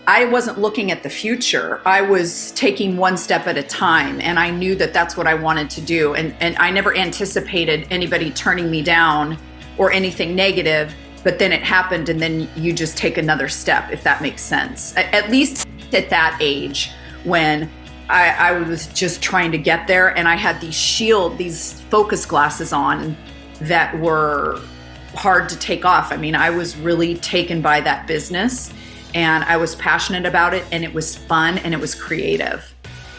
I wasn't looking at the future. I was taking one step at a time, and I knew that that's what I wanted to do. And I never anticipated anybody turning me down or anything negative, but then it happened, and then you just take another step, if that makes sense. At least at that age, when I was just trying to get there, and I had these focus glasses on that were hard to take off. I mean, I was really taken by that business, and I was passionate about it, and it was fun, and it was creative.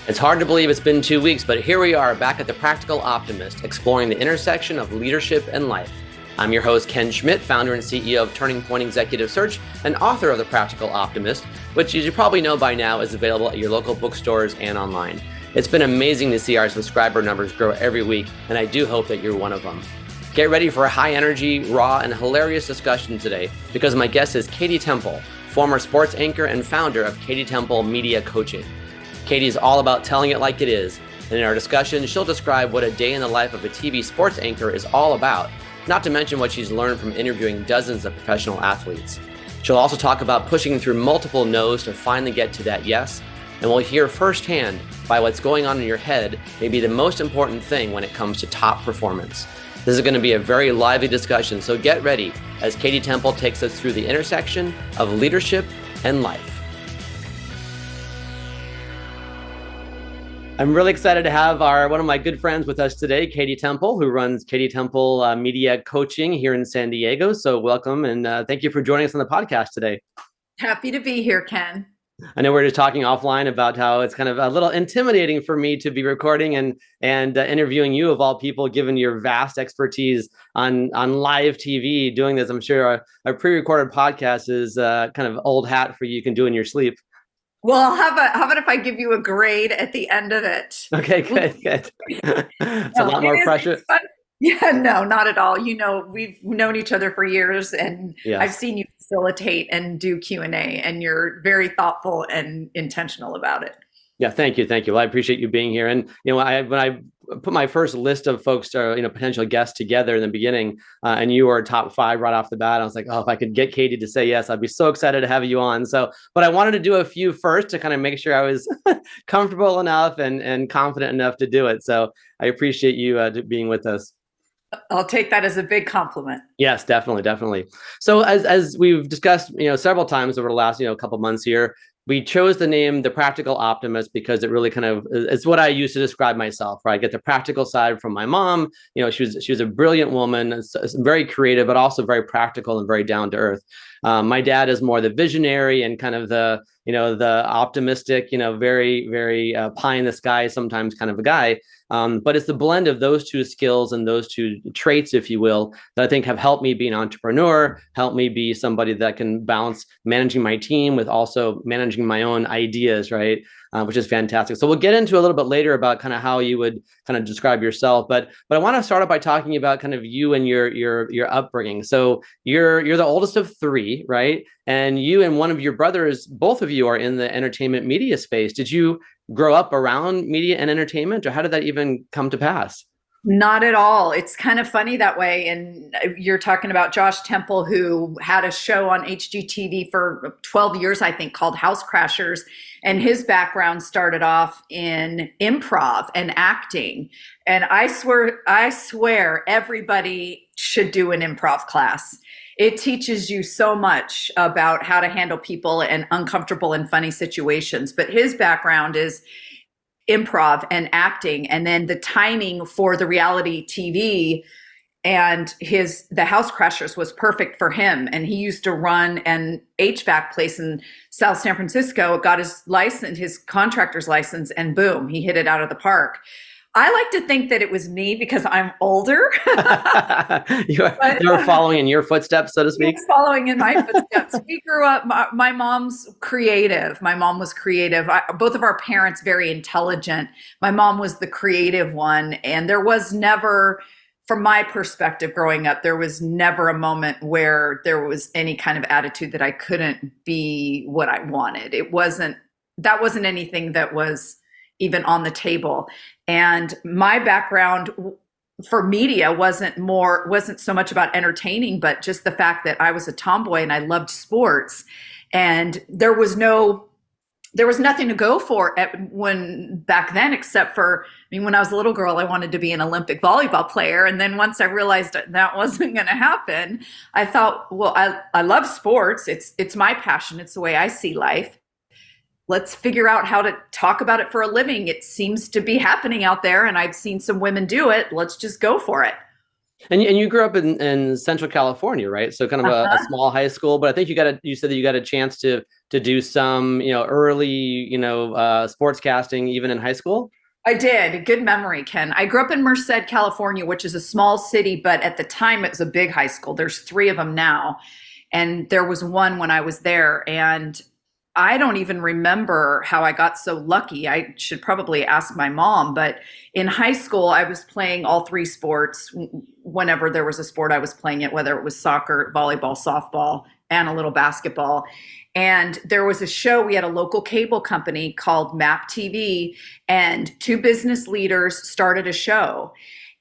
It's hard to believe it's been 2 weeks, but here we are back at The Practical Optimist, exploring the intersection of leadership and life. I'm your host, Ken Schmidt, founder and CEO of Turning Point Executive Search and author of The Practical Optimist, which, as you probably know by now, is available at your local bookstores and online. It's been amazing to see our subscriber numbers grow every week, and I do hope that you're one of them. Get ready for a high energy, raw, and hilarious discussion today, because my guest is Katy Temple, former sports anchor and founder of Katy Temple Media Coaching. Katy is all about telling it like it is, and in our discussion, she'll describe what a day in the life of a TV sports anchor is all about, not to mention what she's learned from interviewing dozens of professional athletes. She'll also talk about pushing through multiple no's to finally get to that yes, and we'll hear firsthand why what's going on in your head may be the most important thing when it comes to top performance. This is going to be a very lively discussion, so get ready as Katy Temple takes us through the intersection of leadership and life. I'm really excited to have one of my good friends with us today, Katy Temple, who runs Katy Temple Media Coaching here in San Diego. So welcome, and thank you for joining us on the podcast today. Happy to be here, Ken. I know we're just talking offline about how it's kind of a little intimidating for me to be recording and interviewing you, of all people, given your vast expertise on live TV. Doing this, I'm sure our pre-recorded podcast is kind of old hat for you. You can do in your sleep. Well, how about if I give you a grade at the end of it? Okay, good. It's a lot more pressure. Yeah, no, not at all. You know, we've known each other for years, and yes. I've seen you facilitate and do Q&A, and you're very thoughtful and intentional about it. Yeah, thank you. Well, I appreciate you being here. And when I put my first list of folks, potential guests together in the beginning, and you were top 5 right off the bat, I was like, oh, if I could get Katy to say yes, I'd be so excited to have you on. So, but I wanted to do a few first to kind of make sure I was comfortable enough and confident enough to do it. So I appreciate you being with us. I'll take that as a big compliment. Yes, definitely. So as we've discussed, several times over the last, couple months here, we chose the name The Practical Optimist because it really kind of it's what I use to describe myself, right? I get the practical side from my mom. She was a brilliant woman, very creative, but also very practical and very down to earth. My dad is more the visionary and kind of the optimistic, very, very pie in the sky sometimes kind of a guy. But it's the blend of those two skills and those two traits, if you will, that I think have helped me be an entrepreneur, helped me be somebody that can balance managing my team with also managing my own ideas, right? Which is fantastic. So we'll get into a little bit later about kind of how you would kind of describe yourself. But I want to start off by talking about kind of you and your upbringing. So you're the oldest of 3, right? And you and one of your brothers, both of you are in the entertainment media space. Did you grow up around media and entertainment, or how did that even come to pass? Not at all. It's kind of funny that way. And you're talking about Josh Temple, who had a show on HGTV for 12 years, I think, called House Crashers. And his background started off in improv and acting. And I swear everybody should do an improv class. It teaches you so much about how to handle people in uncomfortable and funny situations. But his background is improv and acting, and then the timing for the reality TV and the House Crashers was perfect for him. And he used to run an HVAC place in South San Francisco, got his license, his contractor's license, and boom, he hit it out of the park. I like to think that it was me because I'm older. You were following in your footsteps, so to speak. Following in my footsteps. We grew up, my mom's creative. My mom was creative. Both of our parents, very intelligent. My mom was the creative one. And there was never, from my perspective growing up, there was never a moment where there was any kind of attitude that I couldn't be what I wanted. That wasn't anything that was even on the table. And my background for media wasn't so much about entertaining, but just the fact that I was a tomboy and I loved sports, and there was nothing to go for when back then, except for, I mean, when I was a little girl, I wanted to be an Olympic volleyball player. And then once I realized that wasn't going to happen, I thought, well, I love sports. It's my passion. It's the way I see life. Let's figure out how to talk about it for a living. It seems to be happening out there, and I've seen some women do it. Let's just go for it. And you grew up in Central California, right? So kind of a Uh-huh. small high school, but I think you said that you got a chance to do some, early, sportscasting even in high school. I did. Good memory, Ken. I grew up in Merced, California, which is a small city, but at the time it was a big high school. There's three of them now. And there was one when I was there. And I don't even remember how I got so lucky. I should probably ask my mom. But in high school, I was playing all three sports whenever there was a sport I was playing it, whether it was soccer, volleyball, softball, and a little basketball. And there was a show, we had a local cable company called MAP TV, and two business leaders started a show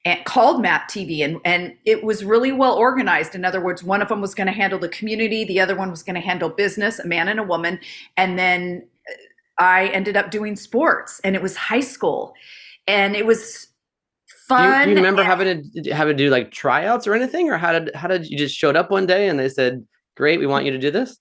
and called MAP TV, and it was really well organized. In other words, one of them was going to handle the community, the other one was going to handle business, a man and a woman, and then I ended up doing sports, and it was high school, and it was Do you fun. remember having to do like tryouts or anything, or how did you just showed up one day and they said, "Great, we want you to do this"?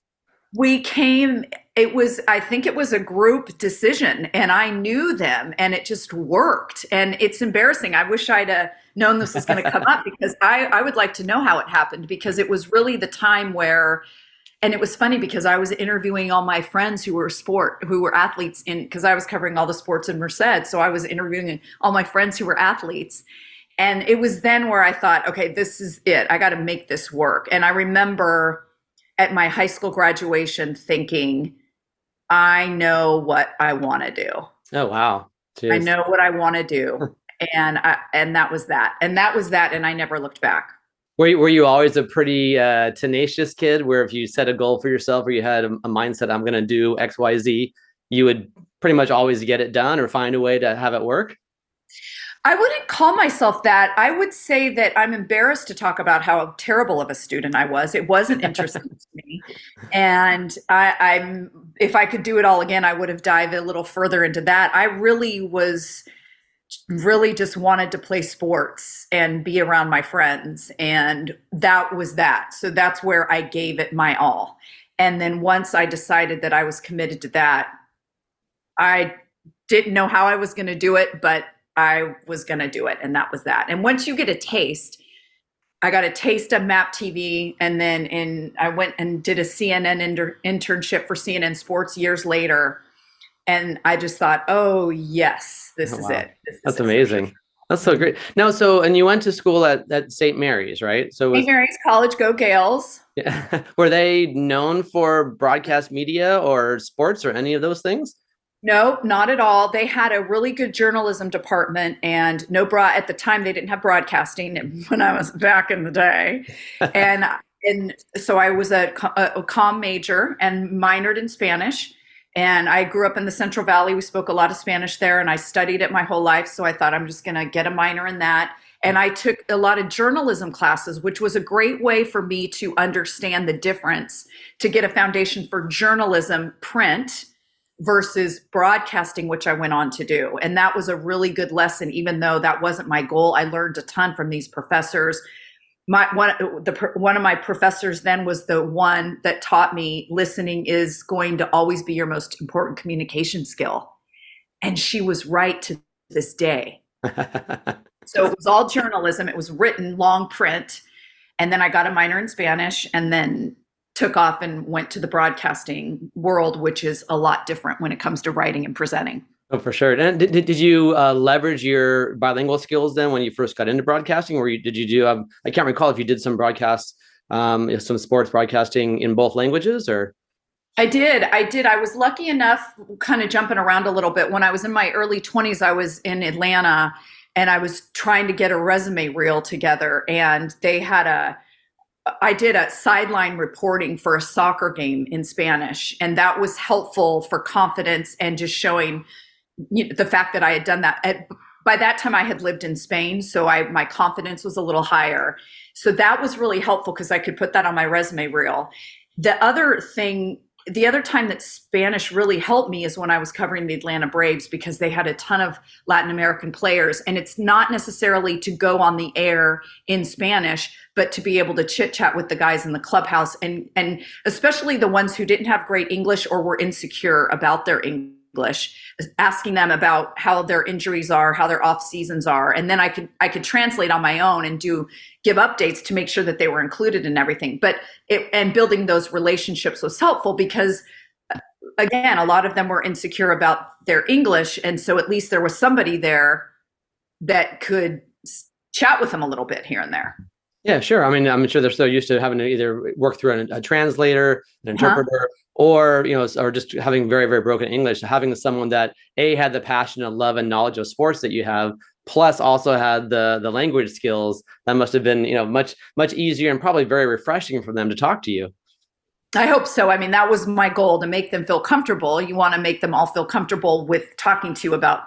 We came, it was, I think it was a group decision, and I knew them, and it just worked. And it's embarrassing. I wish I'd known this was going to come up, because I would like to know how it happened, because it was really the time where, and it was funny because I was interviewing all my friends who were athletes because I was covering all the sports in Merced. So I was interviewing all my friends who were athletes. And it was then where I thought, okay, this is it. I got to make this work. And I remember at my high school graduation thinking, I know what I want to do. Oh, wow. I Cheers. know what I want to do. And that was that. And that was that. And I never looked back. Were you always a pretty tenacious kid where if you set a goal for yourself or you had a mindset, I'm going to do X, Y, Z, you would pretty much always get it done or find a way to have it work? I wouldn't call myself that. I would say that I'm embarrassed to talk about how terrible of a student I was. It wasn't interesting to me. And if I could do it all again, I would have dived a little further into that. I really just wanted to play sports and be around my friends. And that was that. So that's where I gave it my all. And then once I decided that I was committed to that, I didn't know how I was going to do it, but I was going to do it. And that was that. And once you get a taste, I got a taste of MAP TV. And then I went and did a CNN internship for CNN Sports years later. And I just thought, oh, yes, this Oh, is wow. it. This is That's it for sure. amazing. That's so great. No, and you went to school at St. Mary's, right? So St. Mary's College, go Gales. yeah, were they known for broadcast media or sports or any of those things? No, not at all. They had a really good journalism department, and at the time they didn't have broadcasting when I was back in the day. And and so I was a comm major and minored in Spanish. And I grew up in the Central Valley. We spoke a lot of Spanish there, and I studied it my whole life. So I thought I'm just going to get a minor in that. And I took a lot of journalism classes, which was a great way for me to understand the difference, to get a foundation for journalism, print versus broadcasting, which I went on to do. And that was a really good lesson, even though that wasn't my goal. I learned a ton from these professors. One of my professors then was the one that taught me listening is going to always be your most important communication skill. And she was right to this day. So it was all journalism. It was written, long print. And then I got a minor in Spanish, and then took off and went to the broadcasting world, which is a lot different when it comes to writing and presenting. Oh, for sure. And did you leverage your bilingual skills then when you first got into broadcasting, or did you do? I can't recall if you did some broadcasts, some sports broadcasting in both languages, or. I did. I was lucky enough, kind of jumping around a little bit. When I was in my early 20s, I was in Atlanta, and I was trying to get a resume reel together, and I did a sideline reporting for a soccer game in Spanish, and that was helpful for confidence and just showing the fact that I had done that. by that time I had lived in Spain, so my confidence was a little higher. So that was really helpful because I could put that on my resume reel. The other thing, the other time that Spanish really helped me is when I was covering the Atlanta Braves, because they had a ton of Latin American players. And it's not necessarily to go on the air in Spanish, but to be able to chit chat with the guys in the clubhouse, and especially the ones who didn't have great English or were insecure about their English, asking them about how their injuries are, how their off seasons are. And then I could translate on my own and give updates to make sure that they were included in everything. And building those relationships was helpful because, again, a lot of them were insecure about their English. And so at least there was somebody there that could chat with them a little bit here and there. Yeah, sure. I mean, I'm sure they're so used to having to either work through a translator, an interpreter, or, or just having very, very broken English. Having someone that had the passion and love and knowledge of sports that you have, plus also had the language skills, that must have been, much, much easier and probably very refreshing for them to talk to you. I hope so. I mean, that was my goal, to make them feel comfortable. You want to make them all feel comfortable with talking to you about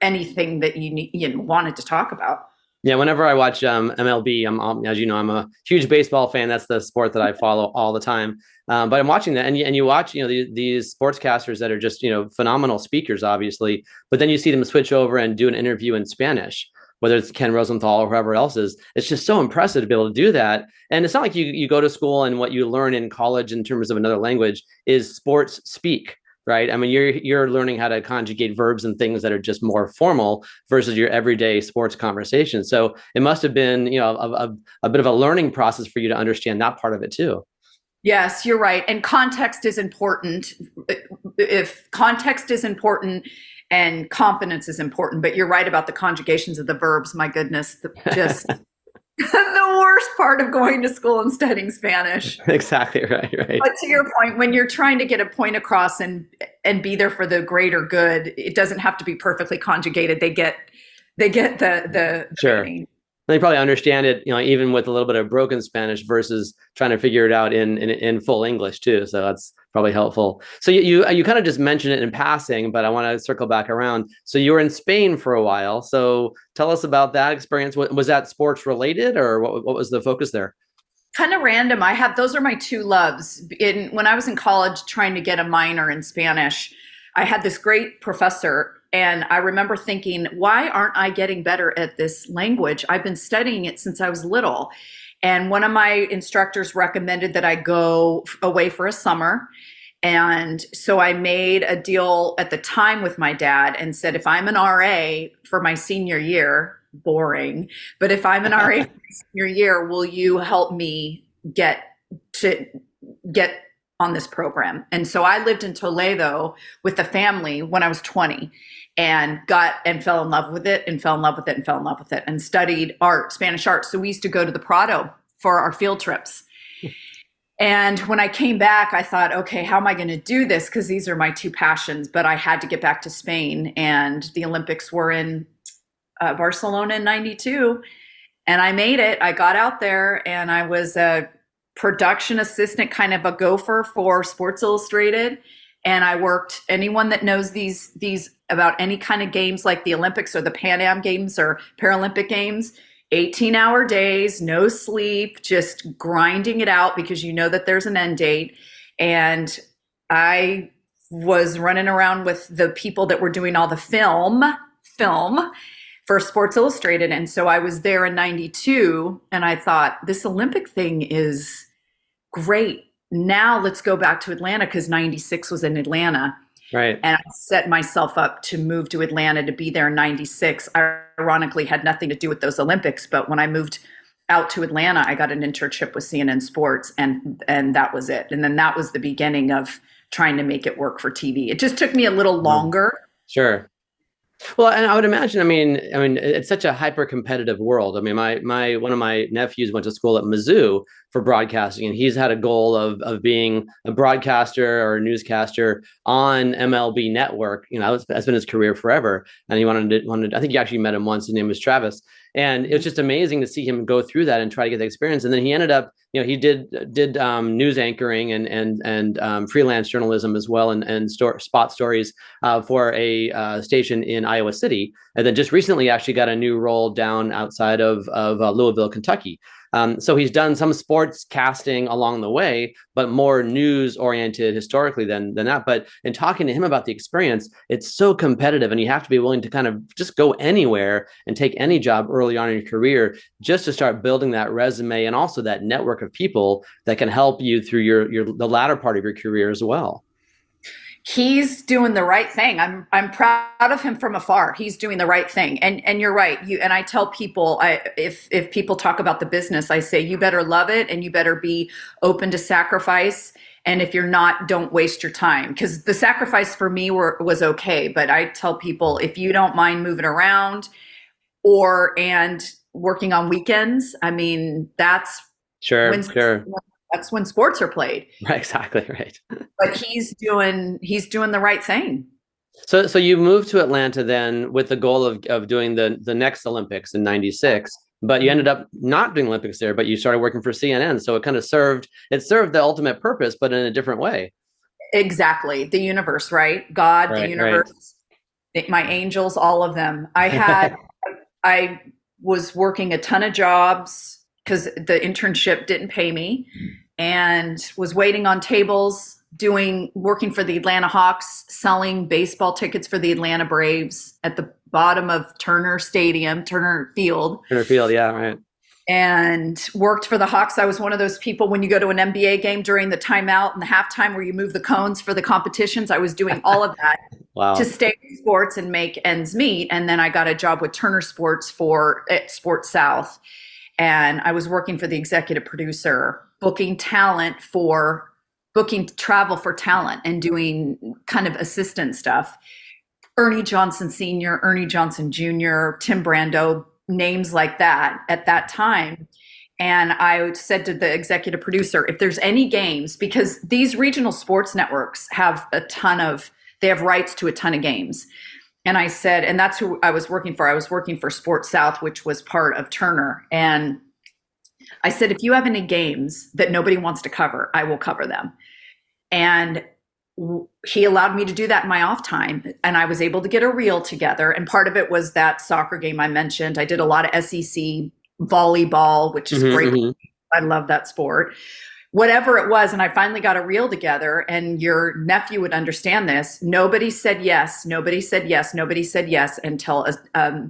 anything that you wanted to talk about. Yeah, whenever I watch MLB, as you know, I'm a huge baseball fan. That's the sport that I follow all the time. But I'm watching that, and you watch, these sportscasters that are just, phenomenal speakers, obviously. But then you see them switch over and do an interview in Spanish, whether it's Ken Rosenthal or whoever else is. It's just so impressive to be able to do that. And it's not like you go to school and what you learn in college in terms of another language is sports speak. Right. I mean, you're learning how to conjugate verbs and things that are just more formal versus your everyday sports conversation. So it must have been, a bit of a learning process for you to understand that part of it too. Yes, you're right. And context is important. If context is important and confidence is important, but you're right about the conjugations of the verbs. My goodness, just the worst part of going to school and studying Spanish. Exactly right. But to your point, when you're trying to get a point across and be there for the greater good, it doesn't have to be perfectly conjugated. They get the sure. training. They probably understand it, even with a little bit of broken Spanish versus trying to figure it out in full English too. So that's probably helpful. So you kind of just mentioned it in passing, but I want to circle back around. So you were in Spain for a while. So tell us about that experience. Was that sports related, or what was the focus there? Kind of random. Those are my two loves. When I was in college trying to get a minor in Spanish, I had this great professor. And I remember thinking, why aren't I getting better at this language? I've been studying it since I was little. And one of my instructors recommended that I go away for a summer. And so I made a deal at the time with my dad and said, if I'm an RA for my senior year, boring, but if I'm an RA for my senior year, will you help me get on this program? And so I lived in Toledo with the family when I was 20 and fell in love with it and studied Spanish art. So we used to go to the Prado for our field trips. And when I came back, I thought, okay, how am I going to do this? Because these are my two passions, but I had to get back to Spain, and the Olympics were in Barcelona in 92. And I made it. I got out there and I was a production assistant, kind of a gopher for Sports Illustrated. And I worked, anyone that knows these about any kind of games like the Olympics or the Pan Am Games or Paralympic Games, 18-hour days, no sleep, just grinding it out because you know that there's an end date. And I was running around with the people that were doing all the film for Sports Illustrated. And so I was there in 92 and I thought, this Olympic thing is great. Now let's go back to Atlanta, because 96 was in Atlanta. Right. And I set myself up to move to Atlanta to be there in 96. Ironically, had nothing to do with those Olympics. But when I moved out to Atlanta, I got an internship with CNN Sports, and that was it. And then that was the beginning of trying to make it work for TV. It just took me a little longer. Sure. Well, and I would imagine, I mean, it's such a hyper competitive world. I mean, one of my nephews went to school at Mizzou, for broadcasting, and he's had a goal of being a broadcaster or a newscaster on MLB Network. That's been his career forever, and he wanted. I think you actually met him once. His name was Travis, and it was just amazing to see him go through that and try to get the experience. And then he ended up, he did news anchoring and freelance journalism as well, and spot stories for a station in Iowa City, and then just recently actually got a new role down outside of Louisville, Kentucky. So he's done some sports casting along the way, but more news oriented historically than that. But in talking to him about the experience, it's so competitive, and you have to be willing to kind of just go anywhere and take any job early on in your career just to start building that resume and also that network of people that can help you through the latter part of your career as well. He's doing the right thing. I'm proud of him from afar. He's doing the right thing. And you're right. And I tell people, if people talk about the business, I say, you better love it and you better be open to sacrifice. And if you're not, don't waste your time. Because the sacrifice for me was okay. But I tell people, if you don't mind moving around and working on weekends, I mean, that's sure. That's when sports are played. Right, exactly right. But he's doing the right thing. So you moved to Atlanta then with the goal of doing the next Olympics in '96, but you ended up not doing Olympics there, but you started working for CNN. So it kind of served the ultimate purpose, but in a different way. Exactly. The universe, right? God, right, the universe, right. My angels, all of them. I was working a ton of jobs because the internship didn't pay me, and was waiting on tables, working for the Atlanta Hawks, selling baseball tickets for the Atlanta Braves at the bottom of Turner Field, yeah, right. And worked for the Hawks. I was one of those people, when you go to an NBA game during the timeout and the halftime where you move the cones for the competitions, I was doing all of that wow. to stay in sports and make ends meet. And then I got a job with Turner Sports at Sports South. And I was working for the executive producer, booking travel for talent and doing kind of assistant stuff. Ernie Johnson Sr., Ernie Johnson Jr., Tim Brando, names like that at that time. And I said to the executive producer, if there's any games, because these regional sports networks have they have rights to a ton of games. And I said, and that's who I was working for. I was working for Sports South, which was part of Turner. And I said, if you have any games that nobody wants to cover, I will cover them. And he allowed me to do that in my off time. And I was able to get a reel together. And part of it was that soccer game I mentioned. I did a lot of SEC volleyball, which is great. I love that sport. Whatever it was, and I finally got a reel together, and your nephew would understand this. Nobody said yes. Nobody said yes. Nobody said yes until a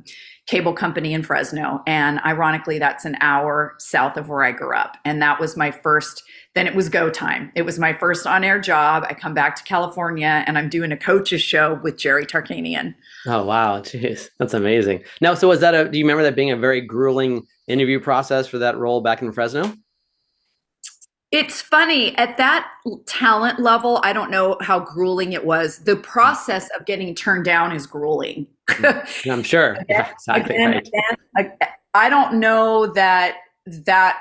cable company in Fresno. And ironically, that's an hour south of where I grew up. And that was my first, then it was go time. It was my first on-air job. I come back to California and I'm doing a coach's show with Jerry Tarkanian. Oh, wow. Jeez, that's amazing. Now, so do you remember that being a very grueling interview process for that role back in Fresno? It's funny, at that talent level, I don't know how grueling it was. The process of getting turned down is grueling. I'm sure. Yeah, exactly. Right. I don't know that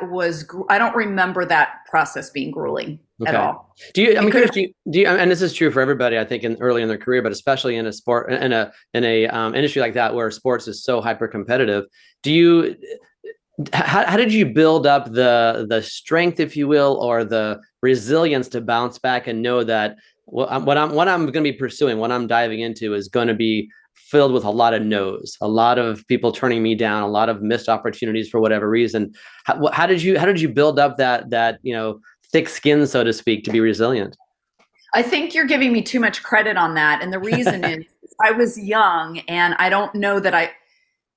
was, I don't remember that process being grueling at all. I'm curious, do you, and this is true for everybody, I think, early in their career, but especially in a sport, in a industry like that, where sports is so hyper competitive, how did you build up the strength, if you will, or the resilience to bounce back and know that what I'm going to be pursuing, what I'm diving into is going to be filled with a lot of no's, a lot of people turning me down, a lot of missed opportunities for whatever reason. How did you build up that thick skin, so to speak, to be resilient? I think you're giving me too much credit on that. And the reason is I was young, and I don't know that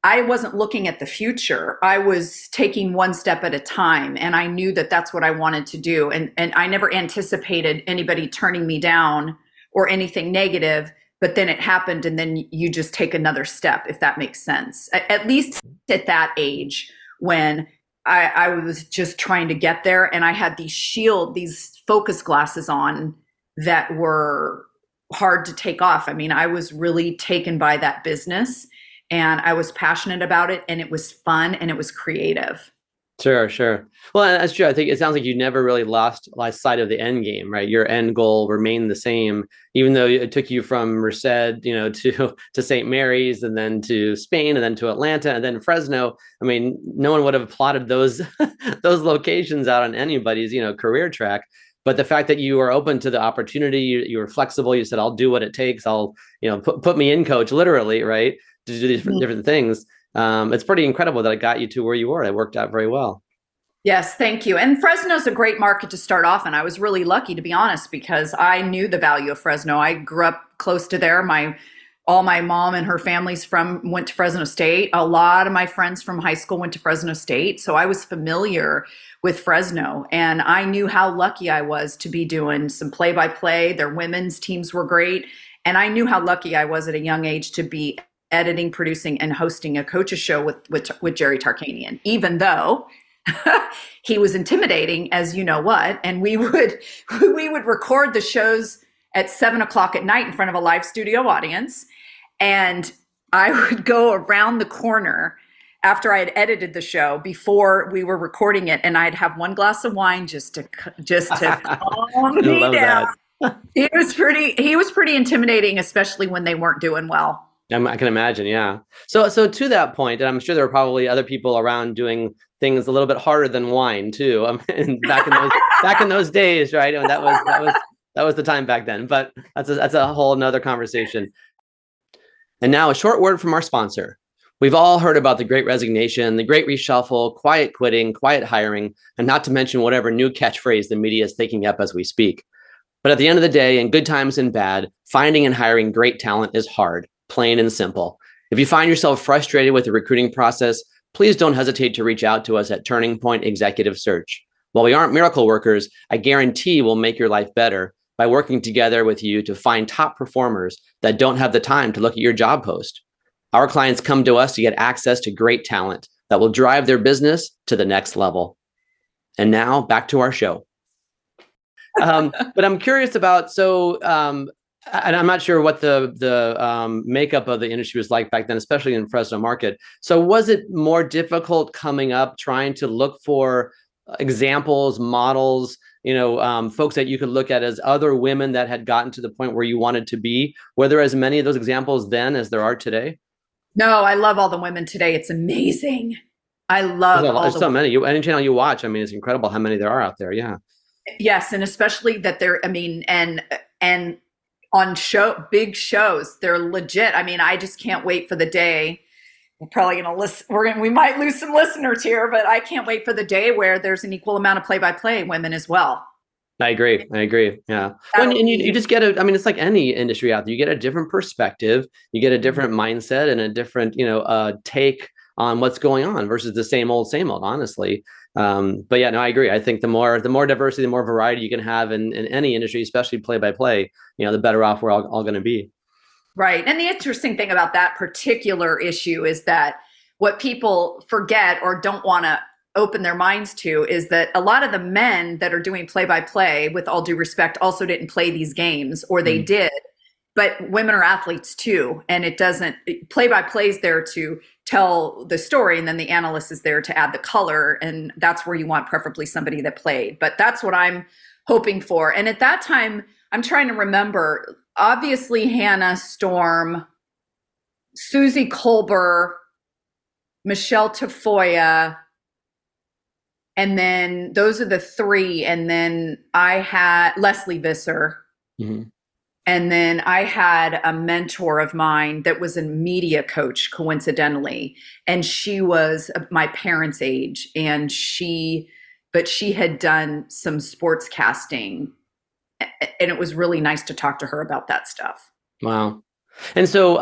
I wasn't looking at the future. I was taking one step at a time, and I knew that that's what I wanted to do. And I never anticipated anybody turning me down or anything negative, but then it happened, and then you just take another step, if that makes sense. At least at that age, when I was just trying to get there, and I had these focus glasses on that were hard to take off. I mean, I was really taken by that business, and I was passionate about it, and it was fun, and it was creative. Sure, sure. Well, and that's true. I think it sounds like you never really lost sight of the end game, right? Your end goal remained the same, even though it took you from Merced, to St. Mary's, and then to Spain, and then to Atlanta, and then Fresno. I mean, no one would have plotted those those locations out on anybody's, career track. But the fact that you were open to the opportunity, you were flexible. You said, "I'll do what it takes. I'll, put me in, coach," literally, right, to do different things. It's pretty incredible that it got you to where you were. It worked out very well. Yes, thank you. And Fresno's a great market to start off in. I was really lucky, to be honest, because I knew the value of Fresno. I grew up close to there. All my mom and her families went to Fresno State. A lot of my friends from high school went to Fresno State, so I was familiar with Fresno, and I knew how lucky I was to be doing some play-by-play. Their women's teams were great, and I knew how lucky I was at a young age to be editing, producing, and hosting a coach's show with Jerry Tarkanian, even though he was intimidating as you know what. And we would record the shows at 7 o'clock at night in front of a live studio audience. And I would go around the corner after I had edited the show before we were recording it, and I'd have one glass of wine just to calm me down. He was pretty intimidating, especially when they weren't doing well. I can imagine, yeah. So to that point, and I'm sure there were probably other people around doing things a little bit harder than wine too. And back in those days, right? And that was the time back then. But that's a whole nother conversation. And now a short word from our sponsor. We've all heard about the Great Resignation, the Great Reshuffle, quiet quitting, quiet hiring, and not to mention whatever new catchphrase the media is taking up as we speak. But at the end of the day, in good times and bad, finding and hiring great talent is hard, plain and simple. If you find yourself frustrated with the recruiting process, please don't hesitate to reach out to us at Turning Point Executive Search. While we aren't miracle workers, I guarantee we'll make your life better by working together with you to find top performers that don't have the time to look at your job post. Our clients come to us to get access to great talent that will drive their business to the next level. And now back to our show. But I'm curious about, and I'm not sure what the makeup of the industry was like back then, especially in Fresno market. So was it more difficult coming up, trying to look for examples, models, folks that you could look at as other women that had gotten to the point where you wanted to be? Were there as many of those examples then as there are today? No, I love all the women today. It's amazing. I love there's so many. Any channel you watch, I mean, it's incredible how many there are out there. Yeah. Yes, and especially that they're, and on big shows, they're legit. I mean, I just can't wait for the day. We're probably going to listen. We might lose some listeners here, but I can't wait for the day where there's an equal amount of play-by-play women as well. I agree. Yeah. And you just get it's like any industry out there. You get a different perspective, you get a different mindset and a different, take on what's going on versus the same old, honestly. But yeah, no, I agree. I think the more diversity, the more variety you can have in any industry, especially play-by-play, the better off we're all going to be. Right. And the interesting thing about that particular issue is that what people forget or don't want to open their minds to is that a lot of the men that are doing play-by-play, with all due respect, also didn't play these games, or they did, but women are athletes too. And play-by-play is there to tell the story, and then the analyst is there to add the color. And that's where you want preferably somebody that played. But that's what I'm hoping for. And at that time, I'm trying to remember, obviously Hannah Storm, Susie Kolber, Michelle Tafoya, and then those are the three. And then I had Leslie Visser. Mm-hmm. And then I had a mentor of mine that was a media coach, coincidentally. And she was my parents' age. But she had done some sportscasting. And it was really nice to talk to her about that stuff. Wow. And so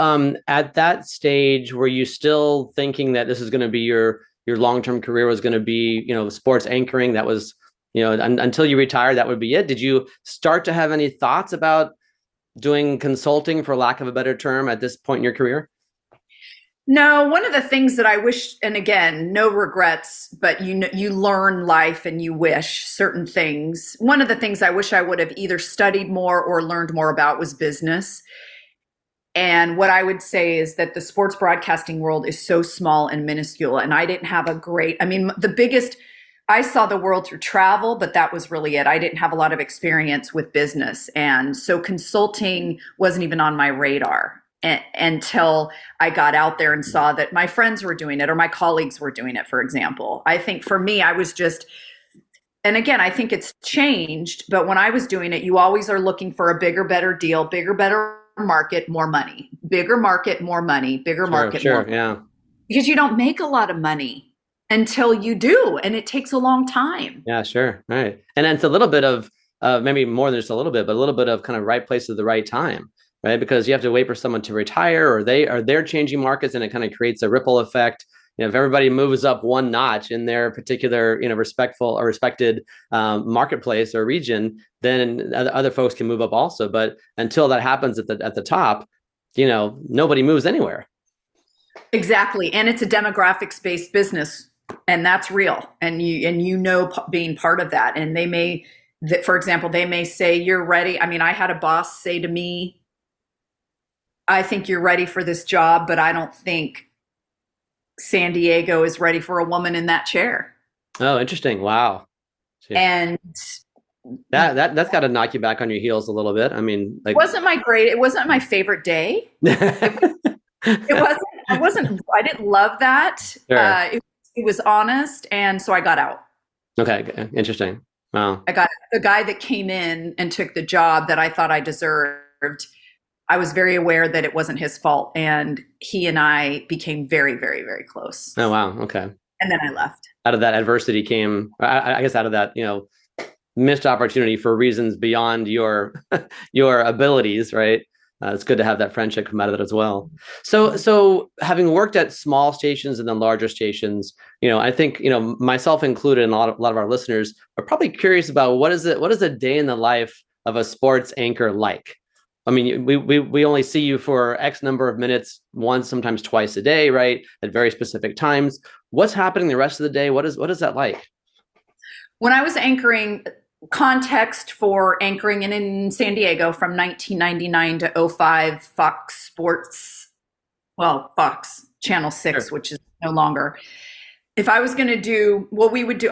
at that stage, were you still thinking that this is going to be your long-term career was going to be, sports anchoring? That was, until you retired, that would be it. Did you start to have any thoughts about doing consulting, for lack of a better term, at this point in your career? No, one of the things that I wish, and again, no regrets, but you learn life and you wish certain things. One of the things I wish I would have either studied more or learned more about was business. And what I would say is that the sports broadcasting world is so small and minuscule. And I didn't have a great, I mean, the biggest, I saw the world through travel, but that was really it. I didn't have a lot of experience with business. And so consulting wasn't even on my radar until I got out there and saw that my friends were doing it or my colleagues were doing it, for example. I think for me, I was just, and again, I think it's changed, but when I was doing it, you always are looking for a bigger, better deal, bigger, better market, more money, bigger market, more money, bigger market, more money. Yeah. Because you don't make a lot of money until you do, and it takes a long time. Yeah, sure. All right. And then it's a little bit of maybe more than just a little bit, but a little bit of kind of right place at the right time, right? Because you have to wait for someone to retire, or they're changing markets, and it kind of creates a ripple effect. If everybody moves up one notch in their particular, respectful or respected marketplace or region, then other folks can move up also. But until that happens at the top, nobody moves anywhere. Exactly, and it's a demographics-based business, and that's real. And being part of that, and for example, they may say you're ready. I mean, I had a boss say to me, "I think you're ready for this job, but I don't think San Diego is ready for a woman in that chair." Oh, interesting. Wow. Yeah. And that's got to knock you back on your heels a little bit. I mean, it wasn't my favorite day. I didn't love that. Sure. It was honest. And so I got out. Okay. Interesting. Wow. I got the guy that came in and took the job that I thought I deserved. I was very aware that it wasn't his fault. And he and I became very, very, very close. Oh, wow. Okay. And then I left. Out of that adversity came, I guess, out of that, missed opportunity for reasons beyond your abilities, right? It's good to have that friendship come out of it as well. So having worked at small stations and then larger stations, I think, myself included, and a lot of our listeners are probably curious about what is a day in the life of a sports anchor like? I mean, we only see you for X number of minutes, once, sometimes twice a day, right? At very specific times. What's happening the rest of the day? What is that like? When I was anchoring, context for anchoring in San Diego from 1999 to 2005, Fox Channel 6, sure, which is no longer. If I was going to do,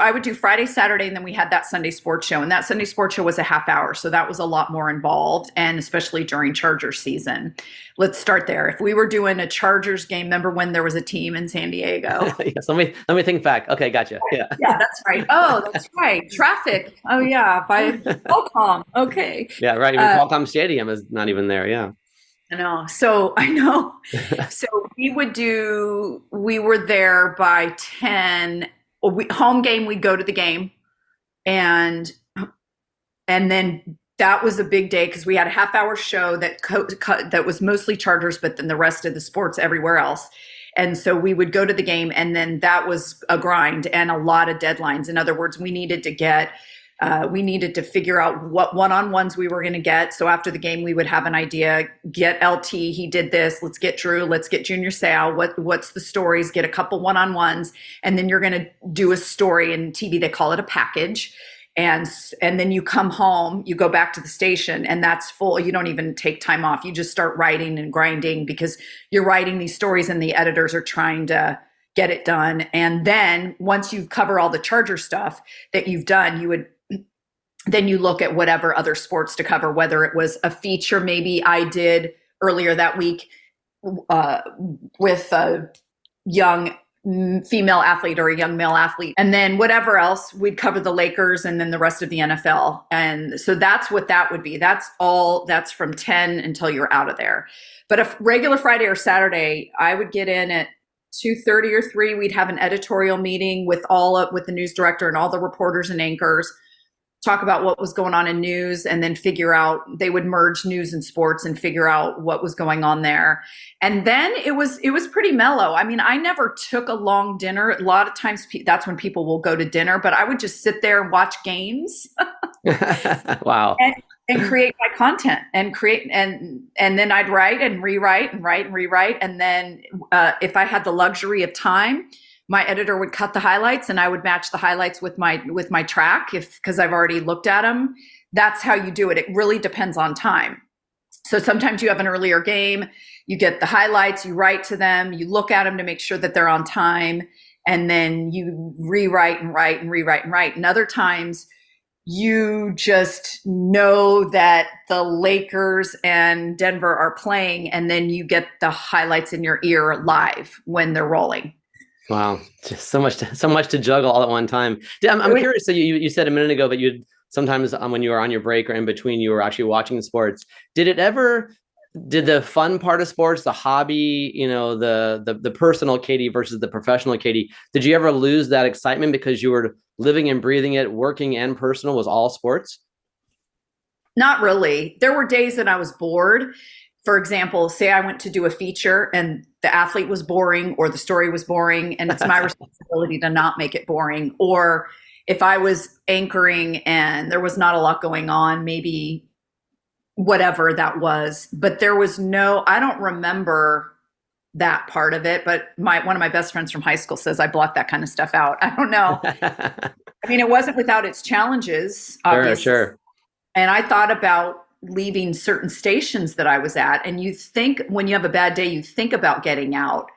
I would do Friday, Saturday, and then we had that Sunday sports show. And that Sunday sports show was a half hour. So that was a lot more involved, and especially during Chargers season. Let's start there. If we were doing a Chargers game, remember when there was a team in San Diego? Yes, let me think back. Okay, gotcha. Yeah. Yeah, that's right. Oh, that's right. Traffic. Oh, yeah. By Qualcomm. Okay. Yeah, right. Even Qualcomm Stadium is not even there. Yeah. I know. So we were there by 10, home game, we'd go to the game. And then that was a big day because we had a half hour show that was mostly Chargers, but then the rest of the sports everywhere else. And so we would go to the game, and then that was a grind and a lot of deadlines. In other words, we needed to figure out what one-on-ones we were going to get. So after the game, we would have an idea, get LT, he did this, let's get Drew, let's get Junior Seau, what's the stories, get a couple one-on-ones, and then you're going to do a story. In TV, they call it a package. And then you come home, you go back to the station, and that's full. You don't even take time off. You just start writing and grinding because you're writing these stories and the editors are trying to get it done. And then once you cover all the Charger stuff that you've done, then you look at whatever other sports to cover, whether it was a feature maybe I did earlier that week with a young female athlete or a young male athlete. And then whatever else, we'd cover the Lakers and then the rest of the NFL. And so that's what that would be. That's from 10 until you're out of there. But a regular Friday or Saturday, I would get in at 2:30 or 3. We'd have an editorial meeting with the news director and all the reporters and anchors, talk about what was going on in news, and then they would merge news and sports and figure out what was going on there. And then it was pretty mellow. I mean, I never took a long dinner. A lot of times that's when people will go to dinner, but I would just sit there and watch games. Wow. And create my content and then I'd write and rewrite and write and rewrite. And then if I had the luxury of time, my editor would cut the highlights and I would match the highlights with my track because I've already looked at them. That's how you do it. It really depends on time. So sometimes you have an earlier game, you get the highlights, you write to them, you look at them to make sure that they're on time, and then you rewrite and write and rewrite and write. And other times you just know that the Lakers and Denver are playing, and then you get the highlights in your ear live when they're rolling. Wow, just so much to juggle all at one time. Yeah, I'm curious. So you said a minute ago that you'd sometimes when you were on your break or in between, you were actually watching sports. Did the fun part of sports, the hobby, the personal Katy versus the professional Katy, did you ever lose that excitement because you were living and breathing it, working and personal was all sports? Not really. There were days that I was bored. For example, say I went to do a feature and the athlete was boring or the story was boring, and it's my responsibility to not make it boring. Or if I was anchoring and there was not a lot going on, maybe whatever that was, but there was I don't remember that part of it, but one of my best friends from high school says I blocked that kind of stuff out. I don't know. I mean, it wasn't without its challenges, obviously. Sure. And I thought about leaving certain stations that I was at. And you think when you have a bad day, you think about getting out,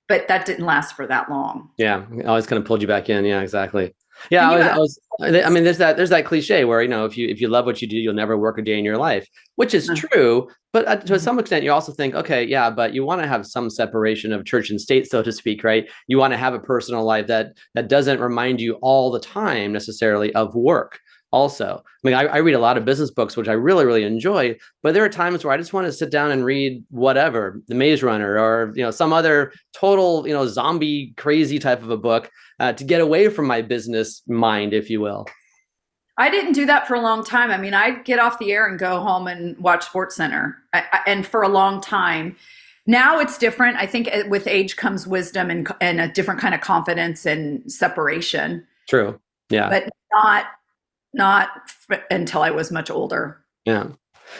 but that didn't last for that long. Yeah. I always kind of pulled you back in. Yeah, exactly. Yeah. I mean, there's that cliche where, if you love what you do, you'll never work a day in your life, which is true. But to some extent, you also think, okay, yeah, but you want to have some separation of church and state, so to speak, right? You want to have a personal life that doesn't remind you all the time necessarily of work. Also, I mean, I read a lot of business books, which I really, really enjoy, but there are times where I just want to sit down and read whatever, The Maze Runner or, some other total, zombie crazy type of a book to get away from my business mind, if you will. I didn't do that for a long time. I mean, I'd get off the air and go home and watch SportsCenter, and for a long time. Now it's different. I think with age comes wisdom and a different kind of confidence and separation. True. Yeah. But not until I was much older. Yeah.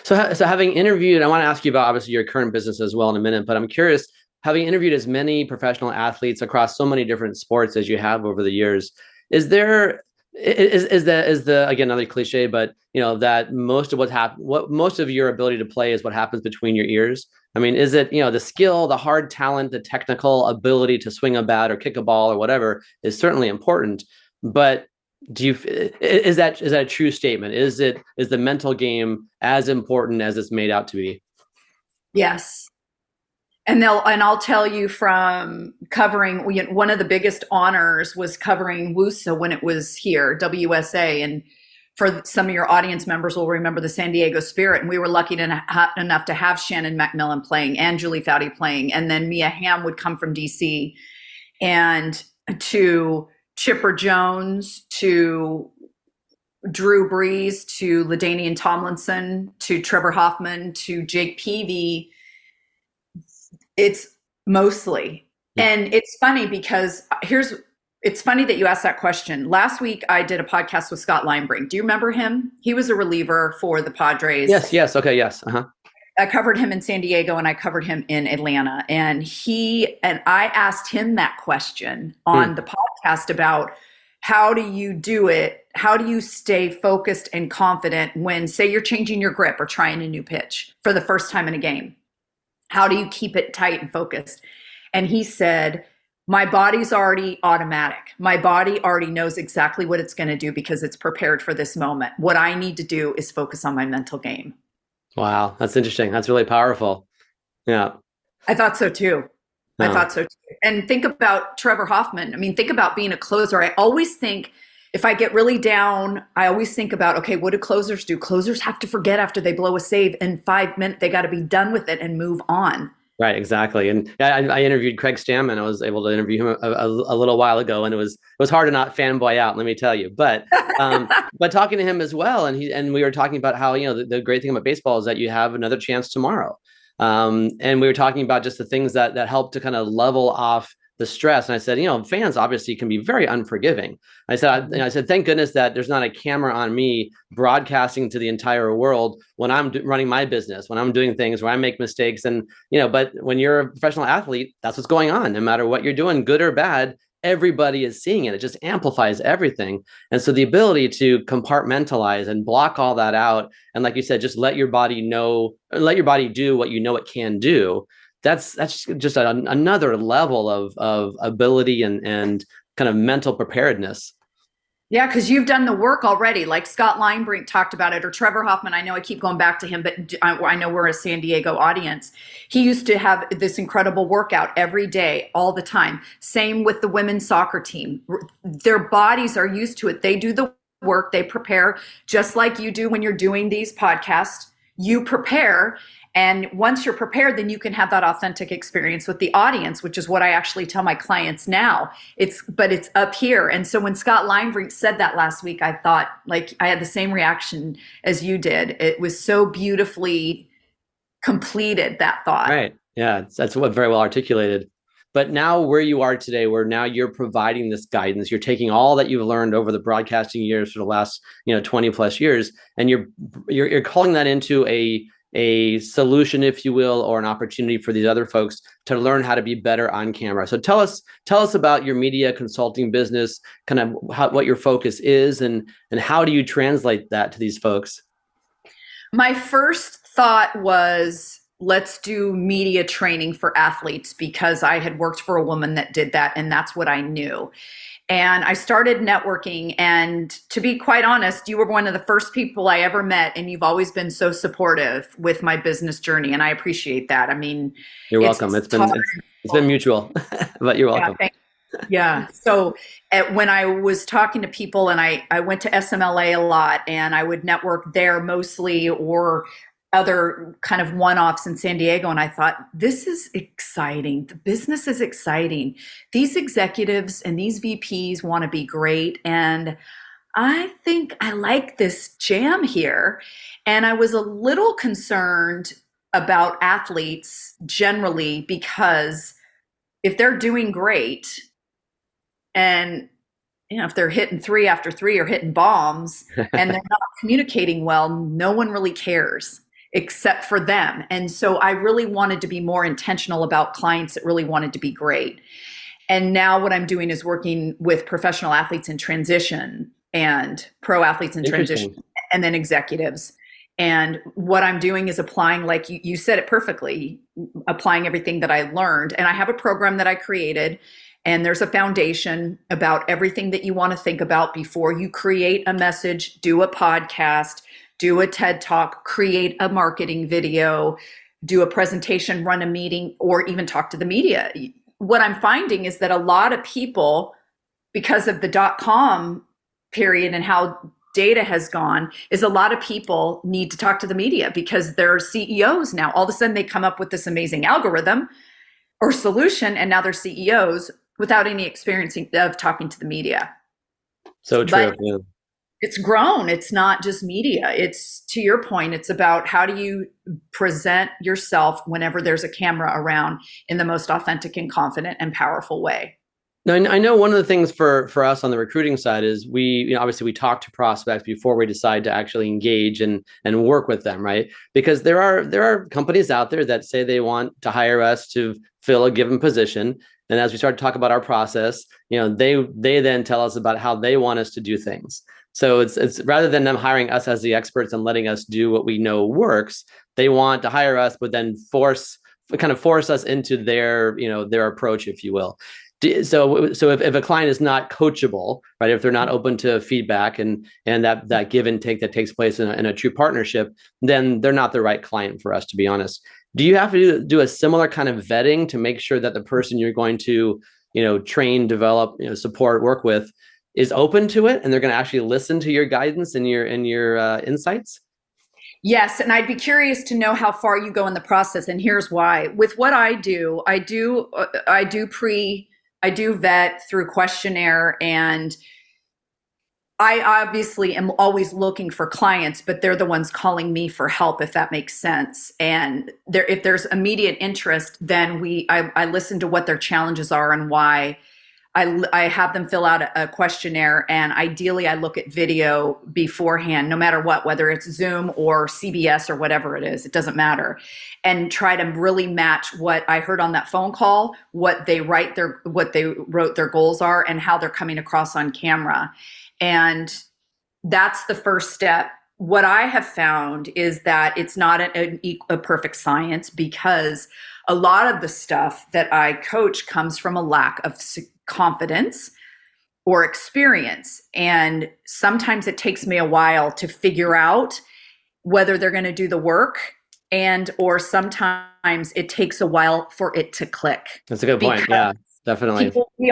So having interviewed, I want to ask you about obviously your current business as well in a minute, but I'm curious, having interviewed as many professional athletes across so many different sports as you have over the years, is the again, another cliche, but that most of your ability to play is what happens between your ears? I mean, is it, the skill, the hard talent, the technical ability to swing a bat or kick a ball or whatever is certainly important, but is that a true statement? Is the mental game as important as it's made out to be? Yes. And I'll tell you from covering, one of the biggest honors was covering WUSA when it was here, WSA. And for some of your audience members will remember the San Diego Spirit. And we were lucky enough to have Shannon McMillan playing and Julie Foudy playing. And then Mia Hamm would come from DC, and to Chipper Jones, to Drew Brees, to LaDainian Tomlinson, to Trevor Hoffman, to Jake Peavy. It's mostly. And it's funny because it's funny that you asked that question. Last week, I did a podcast with Scott Linebrink. Do you remember him? He was a reliever for the Padres. Yes. Okay. Yes. Uh-huh. I covered him in San Diego and I covered him in Atlanta. And I asked him that question on the podcast about how do you do it? How do you stay focused and confident when, say, you're changing your grip or trying a new pitch for the first time in a game? How do you keep it tight and focused? And he said, my body's already automatic. My body already knows exactly what it's going to do because it's prepared for this moment. What I need to do is focus on my mental game. Wow, that's interesting. That's really powerful. Yeah. I thought so too. I thought so too. And think about Trevor Hoffman. I mean, think about being a closer. I always think if I get really down, I always think about, okay, what do closers do? Closers have to forget after they blow a save in 5 minutes. They got to be done with it and move on. Right, exactly. And I interviewed Craig Stammen. I was able to interview him a little while ago, and it was hard to not fanboy out, let me tell you. But but talking to him as well, and we were talking about how the great thing about baseball is that you have another chance tomorrow. And we were talking about just the things that help to kind of level off the stress. And I said, fans obviously can be very unforgiving. I said, thank goodness that there's not a camera on me broadcasting to the entire world when I'm running my business, when I'm doing things where I make mistakes. And, but when you're a professional athlete, that's what's going on. No matter what you're doing, good or bad, everybody is seeing it. It just amplifies everything. And so the ability to compartmentalize and block all that out, and like you said, just let your body know, let your body do what you know it can do. That's just another level of ability and kind of mental preparedness. Yeah, because you've done the work already. Like Scott Linebrink talked about it, or Trevor Hoffman. I know I keep going back to him, but I know we're a San Diego audience. He used to have this incredible workout every day, all the time. Same with the women's soccer team. Their bodies are used to it. They do the work, they prepare, just like you do when you're doing these podcasts. You prepare. And once you're prepared, then you can have that authentic experience with the audience, which is what I actually tell my clients now. But it's up here. And so when Scott Linebrink said that last week, I thought, like, I had the same reaction as you did. It was so beautifully completed, that thought. Right. Yeah, that's what very well articulated. But now where you are today, where now you're providing this guidance, you're taking all that you've learned over the broadcasting years for the last 20 plus years, and you're calling that into a solution, if you will, or an opportunity for these other folks to learn how to be better on camera. So tell us about your media consulting business, kind of what your focus is, and how do you translate that to these folks? My first thought was, let's do media training for athletes, because I had worked for a woman that did that, and that's what I knew. And I started networking, and to be quite honest, you were one of the first people I ever met, and you've always been so supportive with my business journey, and I appreciate that. I mean, you're welcome. It's been mutual, but you're welcome. Yeah. So when I was talking to people, and I went to SMLA a lot, and I would network there mostly, or other kind of one-offs in San Diego. And I thought, this is exciting. The business is exciting. These executives and these VPs want to be great. And I think I like this jam here. And I was a little concerned about athletes generally, because if they're doing great, and if they're hitting 3 after 3 or hitting bombs and they're not communicating well, no one really cares except for them. And so I really wanted to be more intentional about clients that really wanted to be great. And now what I'm doing is working with professional athletes in transition and pro athletes in transition, and then executives. And what I'm doing is applying, like you said it perfectly, applying everything that I learned. And I have a program that I created, and there's a foundation about everything that you want to think about before you create a message, do a podcast, do a TED Talk, create a marketing video, do a presentation, run a meeting, or even talk to the media. What I'm finding is that a lot of people, because of the .com period and how data has gone, is a lot of people need to talk to the media because they're CEOs now. All of a sudden they come up with this amazing algorithm or solution, and now they're CEOs without any experience of talking to the media. So true. Yeah. It's grown. It's not just media. It's, to your point, it's about how do you present yourself whenever there's a camera around in the most authentic and confident and powerful way. Now, I know one of the things for us on the recruiting side is obviously we talk to prospects before we decide to actually engage and work with them, right? Because there are companies out there that say they want to hire us to fill a given position. And as we start to talk about our process, they then tell us about how they want us to do things. So it's rather than them hiring us as the experts and letting us do what we know works, they want to hire us, but then force us into their approach, if you will. So if a client is not coachable, right, if they're not open to feedback and that give and take that takes place in a true partnership, then they're not the right client for us, to be honest. Do you have to do a similar kind of vetting to make sure that the person you're going to, train, develop, support, work with is open to it, and they're going to actually listen to your guidance and your insights? Yes, and I'd be curious to know how far you go in the process, and here's why. With what I do vet through questionnaire, and I obviously am always looking for clients, but they're the ones calling me for help, if that makes sense. And if there's immediate interest, then I listen to what their challenges are and why I have them fill out a questionnaire, and ideally I look at video beforehand, no matter what, whether it's Zoom or CBS or whatever it is, it doesn't matter, and try to really match what I heard on that phone call, what they wrote their goals are, and how they're coming across on camera. And that's the first step. What I have found is that it's not a perfect science, because a lot of the stuff that I coach comes from a lack of confidence or experience. And sometimes it takes me a while to figure out whether they're going to do the work, or sometimes it takes a while for it to click. That's a good point. Yeah, definitely. We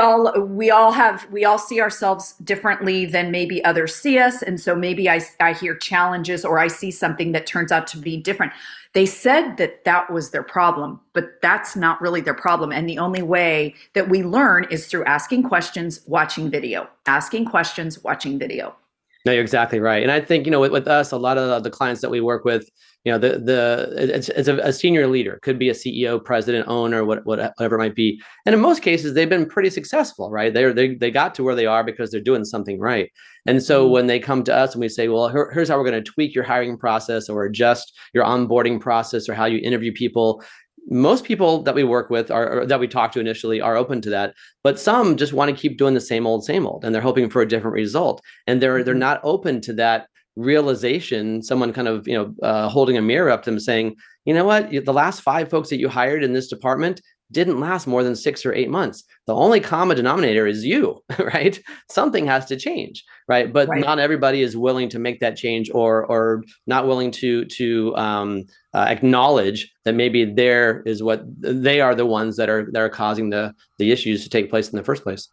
all see ourselves differently than maybe others see us. And so maybe I hear challenges, or I see something that turns out to be different. They said that was their problem, but that's not really their problem. And the only way that we learn is through asking questions, watching video, asking questions, watching video. No, you're exactly right. And I think, with us, a lot of the clients that we work with, it's a senior leader, could be a CEO, president, owner, whatever it might be. And in most cases, they've been pretty successful, right? They got to where they are because they're doing something right. And so when they come to us and we say, well, here's how we're going to tweak your hiring process or adjust your onboarding process or how you interview people, most people that we work with or that we talk to initially are open to that, but some just want to keep doing the same old, and they're hoping for a different result. And they're not open to that realization, someone kind of, holding a mirror up to them saying, you know what, the last 5 folks that you hired in this department didn't last more than 6 or 8 months. The only common denominator is you, right? Something has to change, right? But not everybody is willing to make that change, or not willing to acknowledge that maybe they are the ones that are causing the issues to take place in the first place.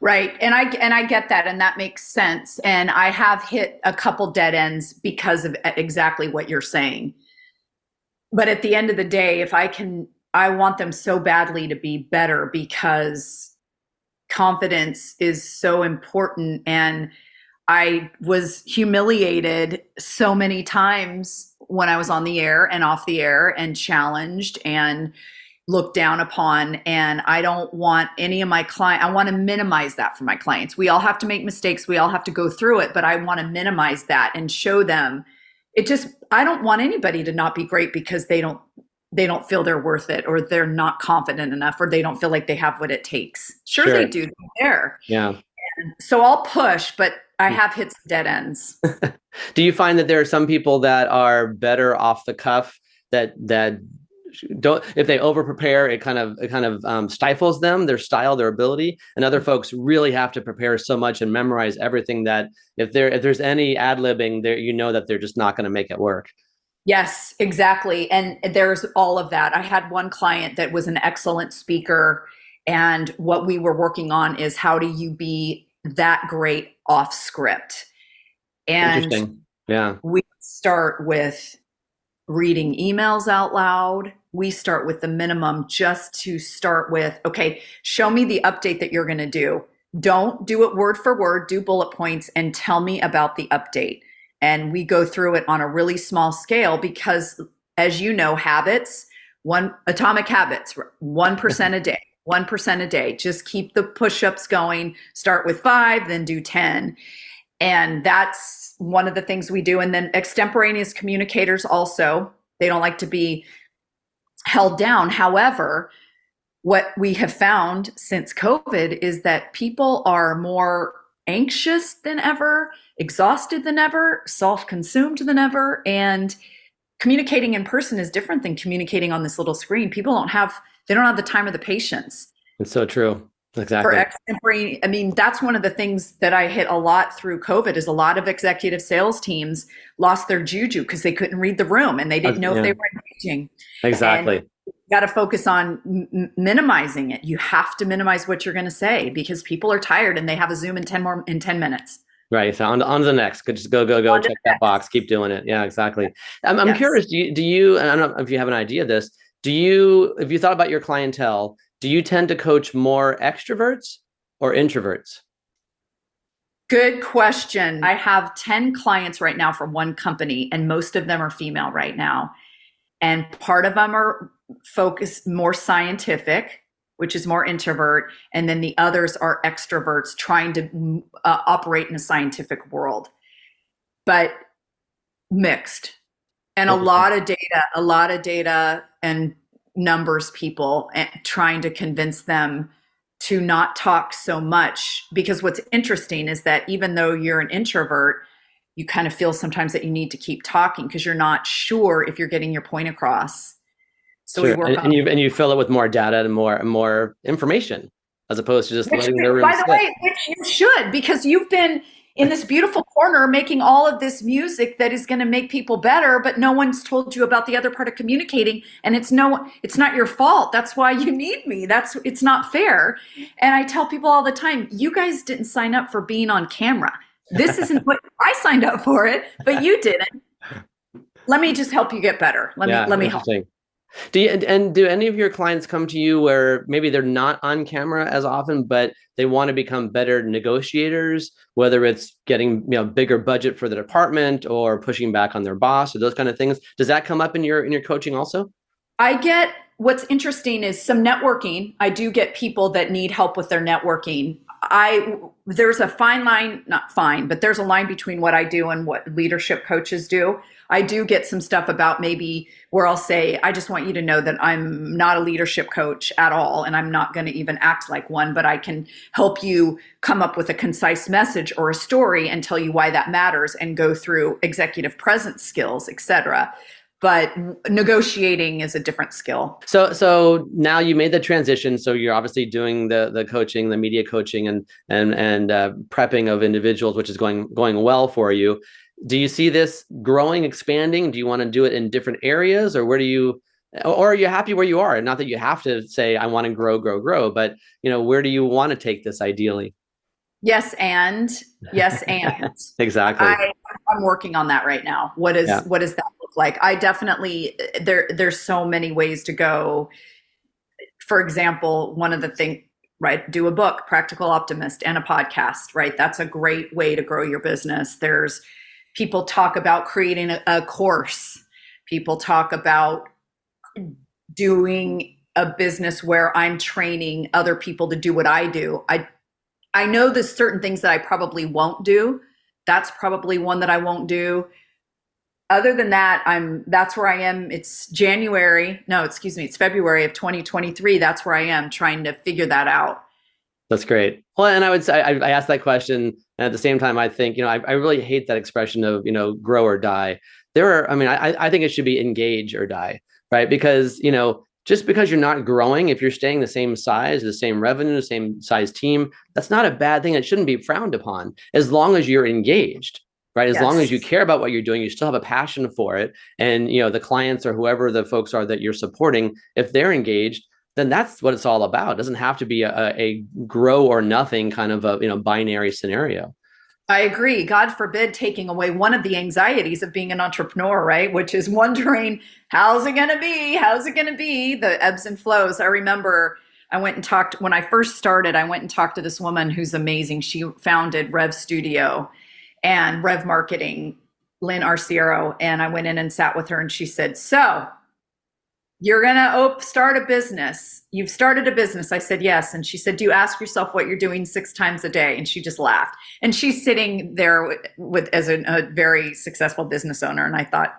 Right. And I get that. And that makes sense. And I have hit a couple dead ends because of exactly what you're saying. But at the end of the day, I want them so badly to be better, because confidence is so important. And I was humiliated so many times when I was on the air and off the air, and challenged and looked down upon. And I don't want any of my clients, I want to minimize that for my clients. We all have to make mistakes. We all have to go through it, but I want to minimize that and show them I don't want anybody to not be great because they don't feel they're worth it, or they're not confident enough, or they don't feel like they have what it takes. Sure. They do there. Yeah. And so I'll push, but I have hit some dead ends. Do you find that there are some people that are better off the cuff, that don't, if they over prepare, it kind of stifles them, their style, their ability, and other folks really have to prepare so much and memorize everything that if there's any ad-libbing there, that they're just not going to make it work? Yes, exactly. And there's all of that. I had one client that was an excellent speaker, and what we were working on is how do you be that great off script? And interesting. Yeah. We start with reading emails out loud. We start with the minimum, just to start with, okay, show me the update that you're going to do. Don't do it word for word, do bullet points and tell me about the update. And we go through it on a really small scale, because as you know, atomic habits, 1% a day, 1% a day. Just keep the push-ups going. Start with 5, then do 10. And that's one of the things we do. And then extemporaneous communicators also, they don't like to be held down. However, what we have found since COVID is that people are more anxious than ever, exhausted than ever, self-consumed than ever. And communicating in person is different than communicating on this little screen. People don't have the time or the patience. It's so true. Exactly. For extemporaneous, I mean, that's one of the things that I hit a lot through COVID, is a lot of executive sales teams lost their juju because they couldn't read the room and they didn't know if they were engaging. Exactly. And you got to focus on minimizing it. You have to minimize what you're going to say, because people are tired and they have a Zoom in 10 minutes. Right. So on to the next. Just go, check that box, keep doing it. Yeah, exactly. I'm curious, do you, and I don't know if you have an idea of this, if you thought about your clientele, do you tend to coach more extroverts or introverts? Good question. I have 10 clients right now from one company, and most of them are female right now. And part of them are focused more scientific, which is more introvert, and then the others are extroverts trying to operate in a scientific world, but mixed. And a lot of data and numbers people, and trying to convince them to not talk so much. Because what's interesting is that even though you're an introvert, you kind of feel sometimes that you need to keep talking because you're not sure if you're getting your point across. So sure. we work and you fill it with more data and more information, as opposed to just letting the room by the sit. way, which you should, because you've been in this beautiful corner making all of this music that is going to make people better, but no one's told you about the other part of communicating, and it's not your fault. That's why you need me. It's not fair. And I tell people all the time, you guys didn't sign up for being on camera. This isn't what I signed up for it, but you didn't. Let me just help you get better. Let me help. Do any of your clients come to you where maybe they're not on camera as often, but they want to become better negotiators, whether it's getting bigger budget for the department or pushing back on their boss or those kind of things? Does that come up in your coaching also? What's interesting is some networking. I do get people that need help with their networking. There's a fine line, not fine, but there's a line between what I do and what leadership coaches do. I do get some stuff about maybe where I'll say, I just want you to know that I'm not a leadership coach at all, and I'm not going to even act like one, but I can help you come up with a concise message or a story and tell you why that matters and go through executive presence skills, etc. But negotiating is a different skill. So now you made the transition. So you're obviously doing the coaching, the media coaching, and prepping of individuals, which is going well for you. Do you see this growing, expanding? Do you want to do it in different areas, or or are you happy where you are? And not that you have to say, I want to grow, but where do you want to take this ideally? Yes, and exactly. I'm working on that right now. What does that look like? I definitely there's so many ways to go. For example, one of the things, right? Do a book, Practical Optimist, and a podcast, right? That's a great way to grow your business. There's people talk about creating a course. People talk about doing a business where I'm training other people to do what I do. I know there's certain things that I probably won't do. That's probably one that I won't do. Other than that, that's where I am. It's February of 2023. That's where I am, trying to figure that out. That's great. Well, and I would say I asked that question, and at the same time, I think I really hate that expression of grow or die. I think it should be engage or die, right? Because just because you're not growing, if you're staying the same size, the same revenue, the same size team, that's not a bad thing. It shouldn't be frowned upon as long as you're engaged, right? As long as you care about what you're doing, you still have a passion for it, and the clients or whoever the folks are that you're supporting, if they're engaged, then that's what it's all about. It doesn't have to be a grow or nothing kind of a binary scenario. I agree. God forbid taking away one of the anxieties of being an entrepreneur, right? Which is wondering, how's it going to be? How's it going to be? The ebbs and flows. I remember when I first started, I went and talked to this woman who's amazing. She founded Rev Studio and Rev Marketing, Lynn Arciero. And I went in and sat with her, and she said, so you're going to start a business. You've started a business. I said, yes. And she said, do you ask yourself what you're doing 6 times a day? And she just laughed. And she's sitting there as a very successful business owner. And I thought,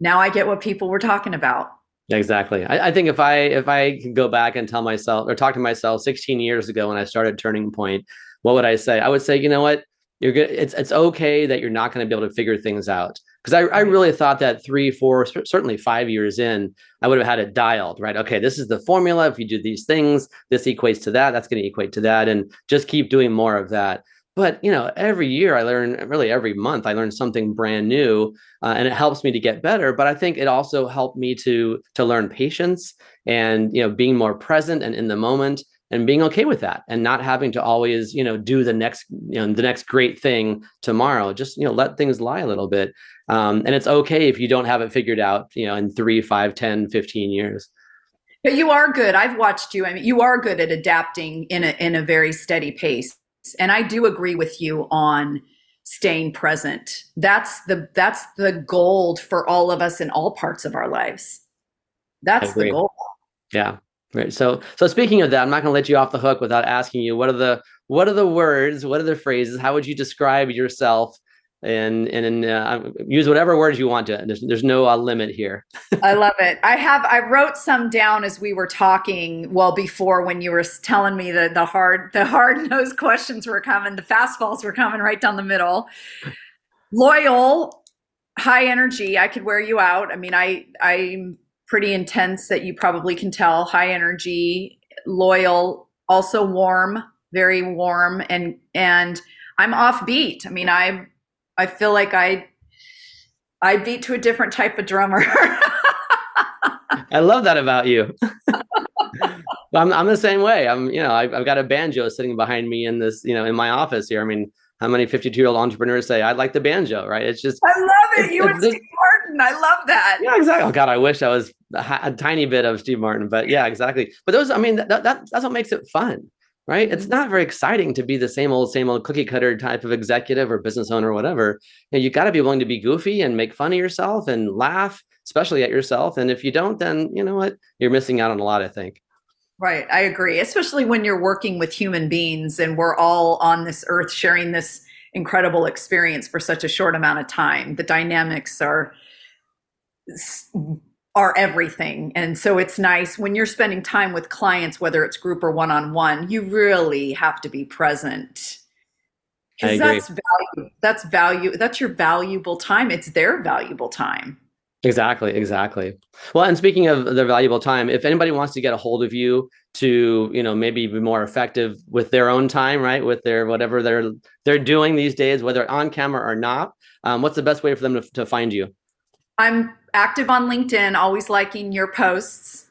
now I get what people were talking about. Exactly. I think if I could go back and tell myself or talk to myself 16 years ago when I started Turning Point, what would I say? I would say, you know what? You're good. It's okay that you're not going to be able to figure things out. Because I really thought that 3, 4, certainly 5 years in, I would have had it dialed, right? Okay, this is the formula. If you do these things, this equates to that. That's going to equate to that, and just keep doing more of that. But every year I learn, really every month I learn something brand new, and it helps me to get better. But I think it also helped me to learn patience and being more present and in the moment, and being okay with that, and not having to always do the next great thing tomorrow. Just let things lie a little bit. And it's okay if you don't have it figured out, in 3, 5, 10, 15 years. But you are good. I've watched you. I mean, you are good at adapting in a very steady pace. And I do agree with you on staying present. That's the gold for all of us in all parts of our lives. That's the goal. Yeah. Right. So speaking of that, I'm not going to let you off the hook without asking you, what are the words, what are the phrases, how would you describe yourself? And use whatever words you want to. There's no limit here. I love it. I wrote some down as we were talking, well, before, when you were telling me that the hard nosed questions were coming, the fastballs were coming right down the middle. Loyal, high energy. I could wear you out. I mean, I'm pretty intense, that you probably can tell. High energy, loyal, also warm, very warm, and I'm offbeat. I mean, I feel like I beat to a different type of drummer. I love that about you. I'm the same way. I've got a banjo sitting behind me in this, in my office here. I mean, how many 52-year-old entrepreneurs say, I'd like the banjo, right? It's just, I love it. You and Steve Martin. I love that. Yeah, exactly. Oh God, I wish I was a tiny bit of Steve Martin, but yeah, exactly. But those, I mean, that's what makes it fun, right? It's not very exciting to be the same old cookie cutter type of executive or business owner or whatever. You got to be willing to be goofy and make fun of yourself and laugh, especially at yourself. And if you don't, then you know what? You're missing out on a lot, I think. Right. I agree. Especially when you're working with human beings and we're all on this earth sharing this incredible experience for such a short amount of time. The dynamics are everything. And so it's nice when you're spending time with clients, whether it's group or one-on-one, you really have to be present. Because that's value. That's your valuable time. It's their valuable time. Exactly. Well, and speaking of the valuable time, if anybody wants to get a hold of you to, maybe be more effective with their own time, right? With their, whatever they're doing these days, whether on camera or not, what's the best way for them to find you? I'm active on LinkedIn, always liking your posts.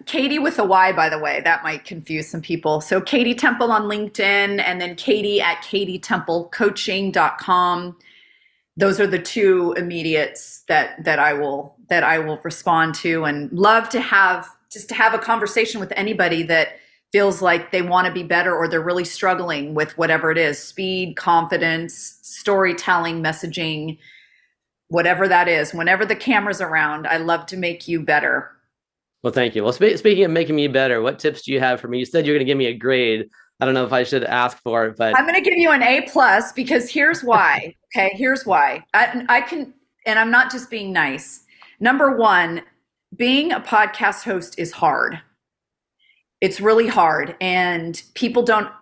Katy with a Y, by the way, that might confuse some people. So Katy Temple on LinkedIn, and then Katy at katytemplecoaching.com. Those are the two immediates that I will respond to, and love to have a conversation with anybody that feels like they want to be better, or they're really struggling with whatever it is: speed, confidence, storytelling, messaging, whatever that is. Whenever the camera's around, I love to make you better. Well, thank you. Well, speaking of making me better, what tips do you have for me? You said you're going to give me a grade. I don't know if I should ask for it, but I'm going to give you an A+, because here's why. Okay, here's why. I can, and I'm not just being nice. Number one, being a podcast host is hard. It's really hard, and people don't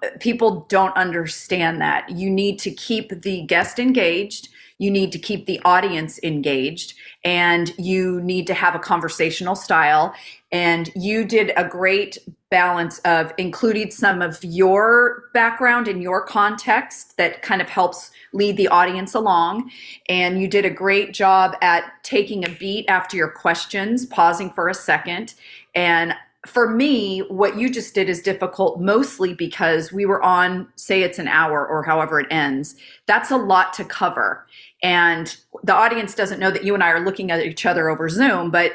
understand that. You need to keep the guest engaged. You need to keep the audience engaged, and you need to have a conversational style. And you did a great balance of including some of your background and your context that kind of helps lead the audience along. And you did a great job at taking a beat after your questions, pausing for a second. And for me, what you just did is difficult, mostly because we were on, say it's an hour or however it ends. That's a lot to cover. And the audience doesn't know that you and I are looking at each other over Zoom, but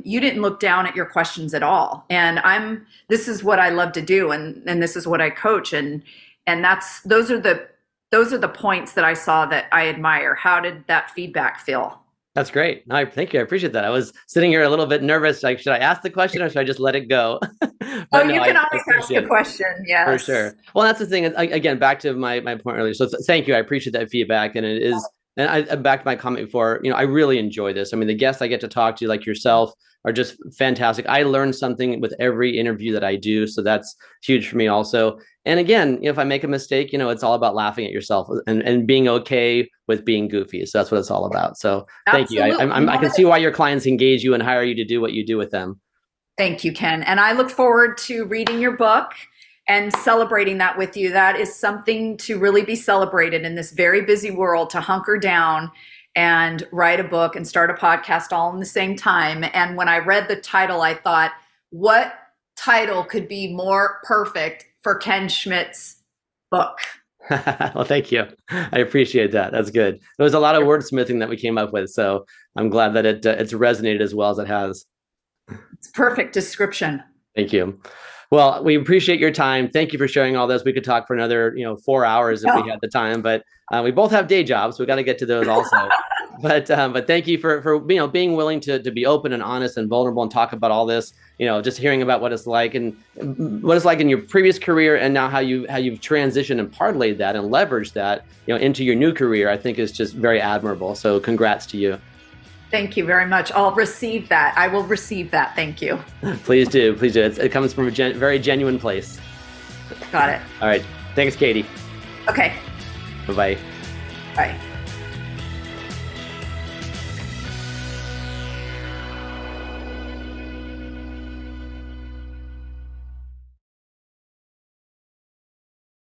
you didn't look down at your questions at all. And this is what I love to do. And this is what I coach. And those are the points that I saw that I admire. How did that feedback feel? That's great. No, thank you. I appreciate that. I was sitting here a little bit nervous. Like, should I ask the question or should I just let it go? You can always ask a question. Yes. For sure. Well, that's the thing. Again, back to my point earlier. So thank you. I appreciate that feedback. And it is, and I back to my comment before, I really enjoy this. I mean, the guests I get to talk to, like yourself, are just fantastic. I learn something with every interview that I do. So that's huge for me also. And again, if I make a mistake, it's all about laughing at yourself and being okay with being goofy. So that's what it's all about. So thank you. I can see why your clients engage you and hire you to do what you do with them. Thank you, Ken. And I look forward to reading your book and celebrating that with you. That is something to really be celebrated in this very busy world, to hunker down and write a book and start a podcast all in the same time. And when I read the title, I thought, what title could be more perfect for Ken Schmidt's book? Well, thank you. I appreciate that. That's good. There was a lot of wordsmithing that we came up with. So I'm glad that it's resonated as well as it has. It's perfect description. Thank you. Well, we appreciate your time. Thank you for sharing all this. We could talk for another, 4 hours if we had the time, but we both have day jobs. So we got to get to those also. But thank you for being willing to be open and honest and vulnerable and talk about all this. Just hearing about what it's like and what it's like in your previous career, and now how you've transitioned and parlayed that and leveraged that into your new career, I think is just very admirable. So congrats to you. Thank you very much. I'll receive that. I will receive that. Thank you. Please do. It comes from a very genuine place. Got it. All right. Thanks, Katy. Okay. Bye-bye. Bye.